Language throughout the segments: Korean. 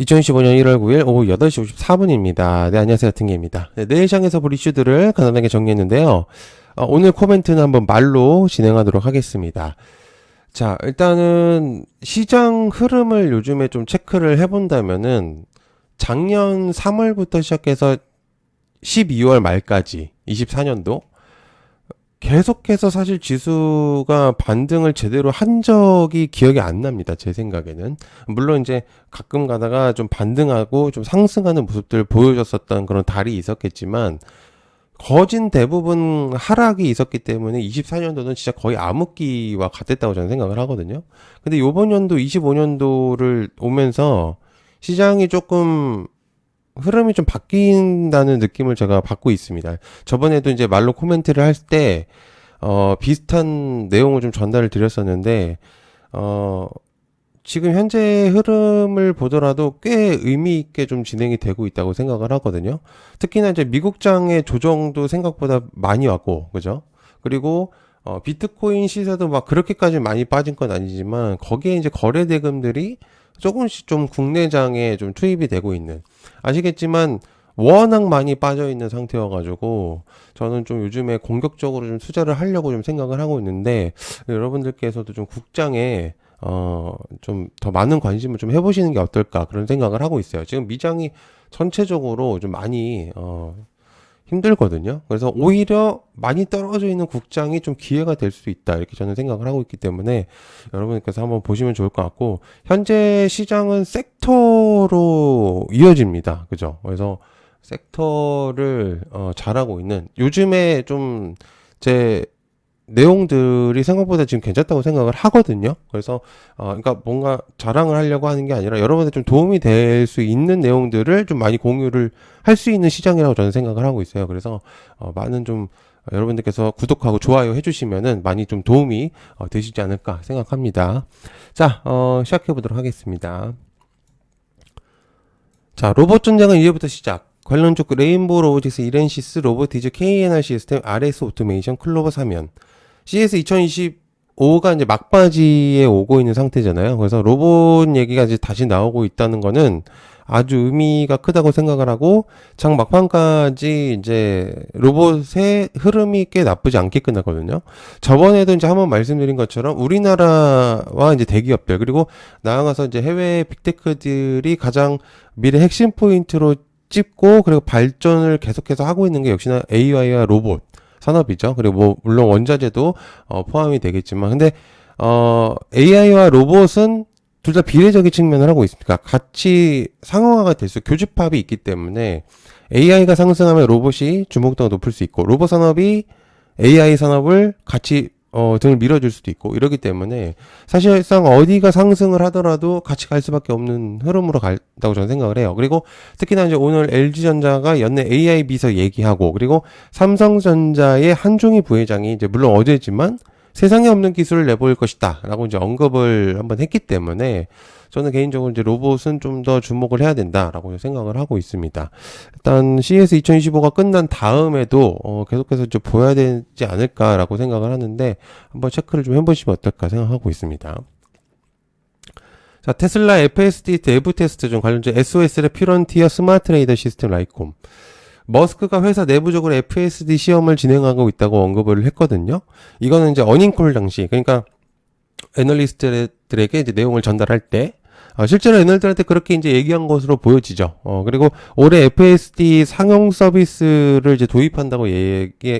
2015년 1월 9일 오후 8시 54분입니다. 네, 안녕하세요. 등기입니다. 네, 내일 시장에서 볼 이슈들을 간단하게 정리했는데요. 오늘 코멘트는 한번 말로 진행하도록 하겠습니다. 자, 일단은 시장 흐름을 요즘에 좀 체크를 해본다면은 작년 3월부터 시작해서 12월 말까지 24년도 계속해서 사실 지수가 반등을 제대로 한 적이 기억이 안 납니다. 제 생각에는. 물론 이제 가끔 가다가 좀 반등하고 좀 상승하는 모습들을 보여줬었던 그런 달이 있었겠지만, 거진 대부분 하락이 있었기 때문에 24년도는 진짜 거의 암흑기와 같았다고 저는 생각을 하거든요. 근데 요번 연도 25년도를 오면서 시장이 조금 흐름이 좀 바뀐다는 느낌을 제가 받고 있습니다. 저번에도 이제 말로 코멘트를 할 때, 비슷한 내용을 좀 전달을 드렸었는데, 어, 지금 현재 흐름을 보더라도 꽤 의미 있게 좀 진행이 되고 있다고 생각을 하거든요. 특히나 이제 미국장의 조정도 생각보다 많이 왔고, 그죠? 그리고 비트코인 시세도 막 그렇게까지 많이 빠진 건 아니지만 거기에 이제 거래 대금들이 조금씩 좀 국내장에 좀 투입이 되고 있는, 아시겠지만 워낙 많이 빠져 있는 상태여가지고 저는 좀 요즘에 공격적으로 좀 투자를 하려고 좀 생각을 하고 있는데, 여러분들께서도 좀 국장에 좀 더 많은 관심을 좀 해보시는 게 어떨까 그런 생각을 하고 있어요. 지금 미장이 전체적으로 좀 많이 힘들거든요. 그래서 오히려 많이 떨어져 있는 국장이 좀 기회가 될 수 있다, 이렇게 저는 생각을 하고 있기 때문에 여러분께서 한번 보시면 좋을 것 같고, 현재 시장은 섹터로 이어집니다. 그죠? 그래서 섹터를 잘하고 있는, 요즘에 좀 제 내용들이 생각보다 지금 괜찮다고 생각을 하거든요. 그래서 그러니까 뭔가 자랑을 하려고 하는 게 아니라 여러분들 좀 도움이 될 수 있는 내용들을 좀 많이 공유를 할 수 있는 시장이라고 저는 생각을 하고 있어요. 그래서 많은 좀 여러분들께서 구독하고 좋아요 해주시면은 많이 좀 도움이 되시지 않을까 생각합니다. 자, 시작해 보도록 하겠습니다. 자, 로봇 전쟁은 이제부터 시작. 관련 쪽 레인보우 로보틱스, 이렌시스, 로보티즈, KNR 시스템, RS 오토메이션, 클로버 사면. CS 2025가 이제 막바지에 오고 있는 상태잖아요. 그래서 로봇 얘기가 이제 다시 나오고 있다는 거는 아주 의미가 크다고 생각을 하고, 장 막판까지 이제 로봇의 흐름이 꽤 나쁘지 않게 끝나거든요. 저번에도 이제 한번 말씀드린 것처럼 우리나라와 이제 대기업들, 그리고 나아가서 이제 해외 빅테크들이 가장 미래 핵심 포인트로 찝고, 그리고 발전을 계속해서 하고 있는 게 역시나 AI와 로봇 산업이죠. 그리고 뭐 물론 원자재도 포함이 되겠지만, 근데 AI와 로봇은 둘 다 비례적인 측면을 하고 있습니다. 같이 상용화가 될 수, 교집합이 있기 때문에 AI가 상승하면 로봇이 주목도가 높을 수 있고, 로봇 산업이 AI 산업을 같이 등을 밀어줄 수도 있고, 이러기 때문에 사실상 어디가 상승을 하더라도 같이 갈 수밖에 없는 흐름으로 간다고 저는 생각을 해요. 그리고 특히나 이제 오늘 LG전자가 연내 AI 비서 얘기하고, 그리고 삼성전자의 한종희 부회장이 이제 물론 어제지만 세상에 없는 기술을 내볼 것이다 라고 이제 언급을 한번 했기 때문에 저는 개인적으로 이제 로봇은 좀 더 주목을 해야 된다라고 생각을 하고 있습니다. 일단 CS 2025가 끝난 다음에도 계속해서 좀 보여야 되지 않을까라고 생각을 하는데, 한번 체크를 좀 해보시면 어떨까 생각하고 있습니다. 자, 테슬라 FSD 내부 테스트 중 관련주 SOS의 퓨런티어 스마트 레이더 시스템 라이콤. 머스크가 회사 내부적으로 FSD 시험을 진행하고 있다고 언급을 했거든요. 이거는 이제 어닝콜 당시, 그러니까 애널리스트들에게 이제 내용을 전달할 때, 실제로 애널들한테 그렇게 이제 얘기한 것으로 보여지죠. 그리고 올해 FSD 상용 서비스를 이제 도입한다고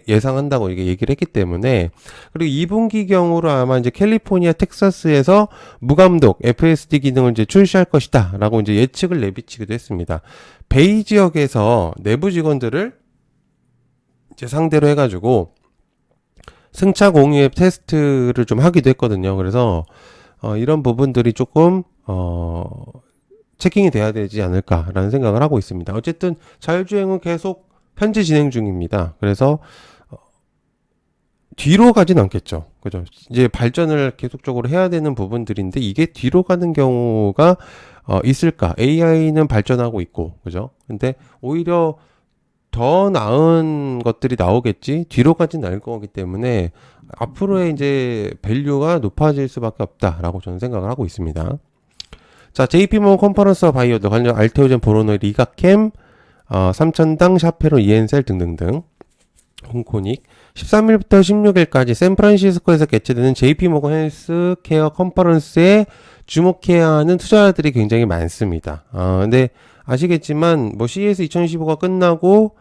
예상한다고 이게 얘기를 했기 때문에, 그리고 2분기 경우로 아마 이제 캘리포니아, 텍사스에서 무감독 FSD 기능을 이제 출시할 것이다 라고 이제 예측을 내비치기도 했습니다. 베이 지역에서 내부 직원들을 이제 상대로 해가지고 승차 공유의 테스트를 좀 하기도 했거든요. 그래서 이런 부분들이 조금 체킹이 돼야 되지 않을까라는 생각을 하고 있습니다. 어쨌든 자율주행은 계속 현재 진행 중입니다. 그래서 뒤로 가진 않겠죠. 그죠? 이제 발전을 계속적으로 해야 되는 부분들인데, 이게 뒤로 가는 경우가 있을까? AI는 발전하고 있고, 그죠? 근데 오히려 더 나은 것들이 나오겠지, 뒤로 가진 않을 거기 때문에 앞으로의 이제 밸류가 높아질 수밖에 없다라고 저는 생각을 하고 있습니다. 자, JP모건 컨퍼런스와 바이오드 관련 알테오젠, 보로노, 리가캠, 3,000당, 샤페로, 이엔셀 등등등. 홍코닉 13일부터 16일까지 샌프란시스코에서 개최되는 JP모건 헬스케어 컨퍼런스에 주목해야 하는 투자자들이 굉장히 많습니다. 근데 아시겠지만 뭐 CES 2015가 끝나고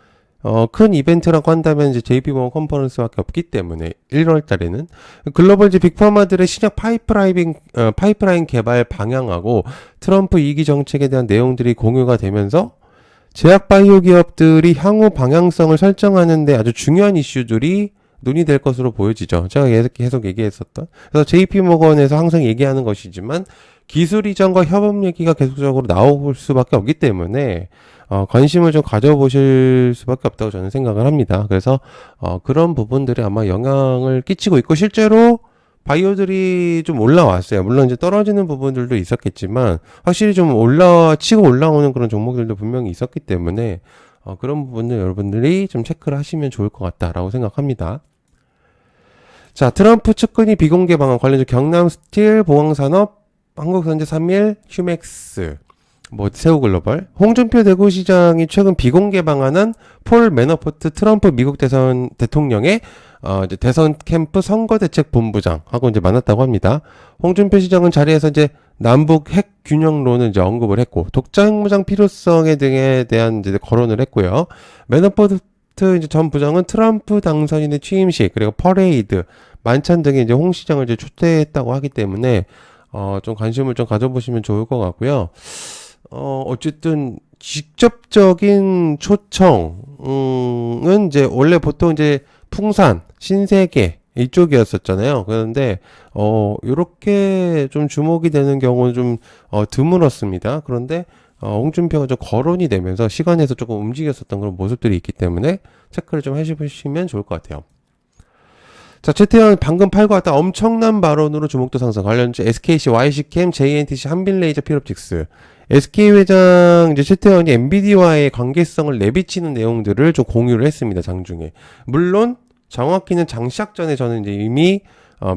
큰 이벤트라고 한다면 이제 JP모건 컨퍼런스밖에 없기 때문에 1월 달에는 글로벌 이제 빅파마들의 신약 파이프라인 개발 방향하고 트럼프 2기 정책에 대한 내용들이 공유가 되면서 제약 바이오 기업들이 향후 방향성을 설정하는데 아주 중요한 이슈들이 논의될 것으로 보여지죠. 제가 계속 얘기했었던. 그래서 JP모건에서 항상 얘기하는 것이지만 기술 이전과 협업 얘기가 계속적으로 나올 수밖에 없기 때문에 관심을 좀 가져보실 수밖에 없다고 저는 생각을 합니다. 그래서 그런 부분들이 아마 영향을 끼치고 있고 실제로 바이오들이 좀 올라왔어요. 물론 이제 떨어지는 부분들도 있었겠지만 확실히 좀 치고 올라오는 그런 종목들도 분명히 있었기 때문에 그런 부분들 여러분들이 좀 체크를 하시면 좋을 것 같다라고 생각합니다. 자, 트럼프 측근이 비공개 방안 관련해서 경남스틸, 보강산업, 한국선제 3일, 휴맥스, 세우글로벌, 홍준표 대구시장이 최근 비공개 방한한 폴 매너포트 트럼프 미국 대통령의 이제 대선 캠프 선거대책본부장하고 이제 만났다고 합니다. 홍준표 시장은 자리에서 이제 남북 핵 균형론을 이제 언급을 했고, 독자 핵무장 필요성에 등에 대한 이제 거론을 했고요. 매너포트 이제 전 부장은 트럼프 당선인의 취임식, 그리고 퍼레이드, 만찬 등에 이제 홍 시장을 이제 초대했다고 하기 때문에, 좀 관심을 좀 가져보시면 좋을 것 같고요. 어쨌든, 직접적인 초청은 이제 원래 보통 이제 풍산, 신세계 이쪽이었었잖아요. 그런데 요렇게 좀 주목이 되는 경우는 좀 드물었습니다. 그런데 홍준표가 좀 거론이 되면서 시간에서 조금 움직였었던 그런 모습들이 있기 때문에 체크를 좀 해주시면 좋을 것 같아요. 자, 최태원 방금 팔고 왔다 엄청난 발언으로 주목도 상승. 관련주 SKC, YC캠, JNTC, 한빛레이저, 필옵틱스. SK 회장 이제 최태원이 엔비디아와의 관계성을 내비치는 내용들을 좀 공유를 했습니다. 장중에. 물론 정확히는 장시작 전에 저는 이제 이미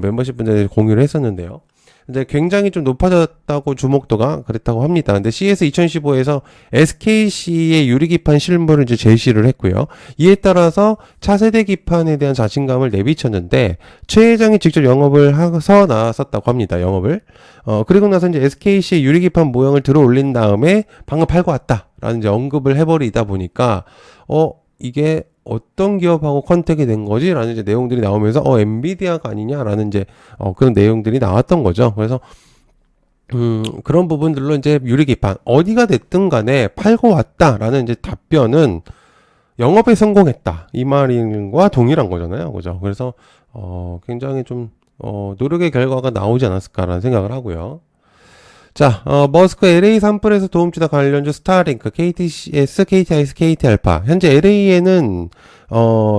멤버십 분들에 공유를 했었는데요. 근데 굉장히 좀 높아졌다고 주목도가 그랬다고 합니다. 근데 CS 2015에서 SKC의 유리기판 실물을 이제 제시를 했고요. 이에 따라서 차세대 기판에 대한 자신감을 내비쳤는데 최 회장이 직접 영업을 해서 나왔었다고 합니다. 영업을. 그리고 나서 이제 SKC의 유리기판 모형을 들어 올린 다음에 방금 팔고 왔다라는 이제 언급을 해버리다 보니까 이게 어떤 기업하고 컨택이 된 거지? 라는 이제 내용들이 나오면서, 엔비디아가 아니냐라는 이제, 그런 내용들이 나왔던 거죠. 그래서, 그런 부분들로 이제 유리기판, 어디가 됐든 간에 팔고 왔다라는 이제 답변은 영업에 성공했다. 이 말과 동일한 거잖아요. 그죠? 그래서, 굉장히 좀, 노력의 결과가 나오지 않았을까라는 생각을 하고요. 자, 머스크 LA 산불에서 도움주다 관련주 스타링크, KTCS, KTIS, KT알파. 현재 LA에는,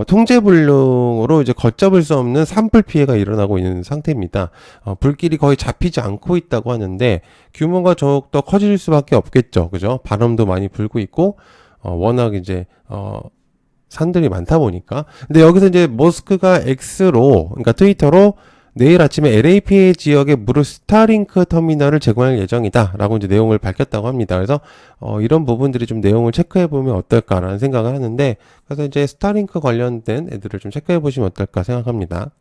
통제불능으로 이제 걷잡을 수 없는 산불 피해가 일어나고 있는 상태입니다. 불길이 거의 잡히지 않고 있다고 하는데, 규모가 더욱더 커질 수밖에 없겠죠. 그죠? 바람도 많이 불고 있고, 워낙 이제, 산들이 많다 보니까. 근데 여기서 이제 머스크가 그러니까 트위터로 내일 아침에 LAPA 지역에 무료 스타링크 터미널을 제공할 예정이다 라고 이제 내용을 밝혔다고 합니다. 그래서 이런 부분들이 좀 내용을 체크해 보면 어떨까라는 생각을 하는데, 그래서 이제 스타링크 관련된 애들을 좀 체크해 보시면 어떨까 생각합니다.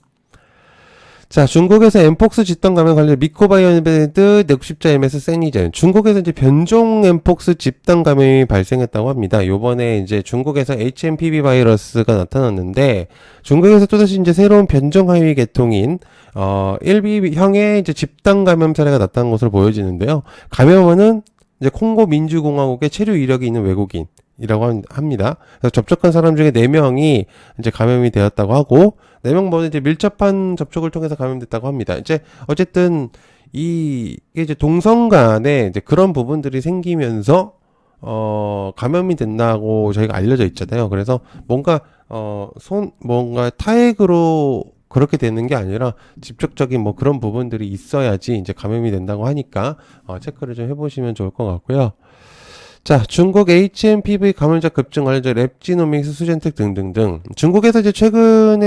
자, 중국에서 엠폭스 집단 감염 관련 미코바이오메드, 넥십자 MS, 세니젠. 중국에서 이제 변종 엠폭스 집단 감염이 발생했다고 합니다. 요번에 이제 중국에서 HMPV 바이러스가 나타났는데, 중국에서 또다시 이제 새로운 변종 하위 계통인, 1B형의 이제 집단 감염 사례가 나타난 것으로 보여지는데요. 감염원은 이제 콩고 민주공화국의 체류 이력이 있는 외국인이라고 합니다. 그래서 접촉한 사람 중에 4명이 이제 감염이 되었다고 하고, 4명 모두 이제 밀접한 접촉을 통해서 감염됐다고 합니다. 이제 어쨌든 이게 이제 동성 간에 이제 그런 부분들이 생기면서 감염이 된다고 저희가 알려져 있잖아요. 그래서 뭔가 뭔가 타액으로 그렇게 되는 게 아니라 직접적인 뭐 그런 부분들이 있어야지 이제 감염이 된다고 하니까 체크를 좀 해보시면 좋을 것 같고요. 자, 중국 HMPV 감염자 급증 관련자 랩지노믹스, 수젠텍 등등등. 중국에서 이제 최근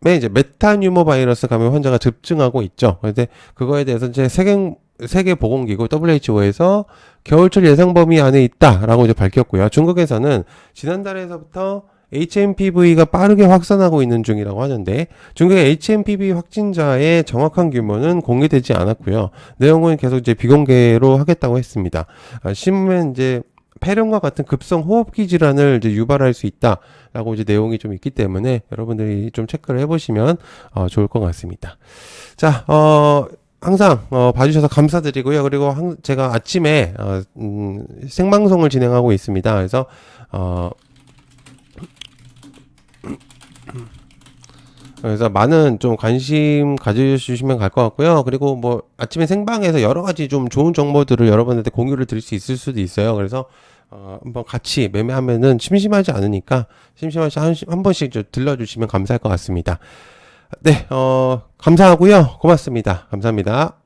이제 메타뉴모 바이러스 감염 환자가 급증하고 있죠. 그런데 그거에 대해서 이제 세계보건기구 WHO에서 겨울철 예상 범위 안에 있다라고 이제 밝혔고요. 중국에서는 지난달에서부터 HMPV가 빠르게 확산하고 있는 중이라고 하는데 중국의 HMPV 확진자의 정확한 규모는 공개되지 않았고요. 내용은 계속 이제 비공개로 하겠다고 했습니다. 신문에 이제 폐렴과 같은 급성 호흡기 질환을 이제 유발할 수 있다라고 이제 내용이 좀 있기 때문에 여러분들이 좀 체크를 해보시면 좋을 것 같습니다. 자, 항상 봐주셔서 감사드리고요. 그리고 제가 아침에 생방송을 진행하고 있습니다. 그래서 많은 좀 관심 가져주시면 갈 것 같고요. 그리고 뭐 아침에 생방에서 여러 가지 좀 좋은 정보들을 여러분한테 공유를 드릴 수 있을 수도 있어요. 그래서 한번 같이 매매하면은 심심하지 않으니까 한 번씩 좀 들러주시면 감사할 것 같습니다. 네, 감사하고요. 고맙습니다. 감사합니다.